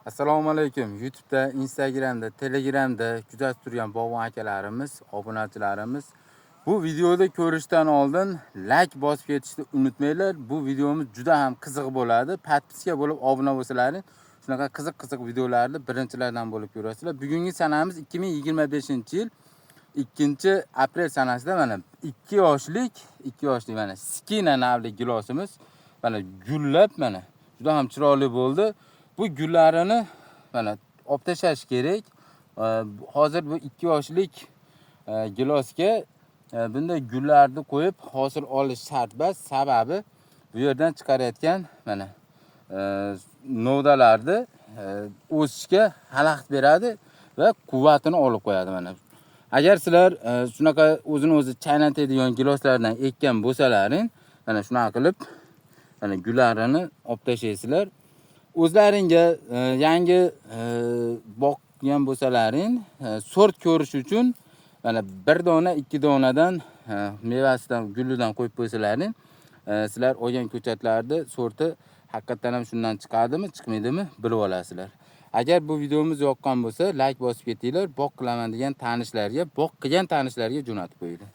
Assalomu alaykum. YouTube'da, Instagram'da, Telegram'da kuzatib turgan bog'bon akalarimiz, obunachilarimiz. Bu videoda ko'rishdan oldin like bosib ketishni unutmanglar. Bu videomiz juda ham qiziq bo'ladi. Podpiska bo'lib obuna bo'lsalaring, shunaqa qiziq videolarni birinchilardan bo'lib ko'rasizlar. Bugungi sanamiz 2025-yil 2-aprel sanasida mana 2 yoshlik mana Skina navli gilosimiz mana gullab mana juda ham chiroyli bo'ldi. Bu gullarini mana olib tashlash kerak. Hozir bu 2 yoshlik gilosga bunday gullarni qo'yib hosil olish shart emas. Sababi bu yerdan chiqarayotgan mana novdalarni o'sishga xalaqit beradi va quvvatini olib qo'yadi mana. Agar sizlar shunaqa o'zini chaynatadigan giloslardan ekkan bo'lsalaring, mana shunaqa qilib mana gullarini olib tashlaysizlar. O'zlaringga yangi boqgan bo'lsalaring, sort ko'rish uchun mana 1 dona, 2 donadan mevasidan, gullidan qo'yib qo'ysalaring, sizlar olgan ko'chatlarni sorti haqiqatan ham shundan chiqadimi, chiqmaydimi bilib olasizlar. Agar bu videomiz yoqqan bo'lsa, like bosib ketinglar. Boq qilaman degan tanishlarga, boq qilgan tanishlarga jo'natib qo'yinglar.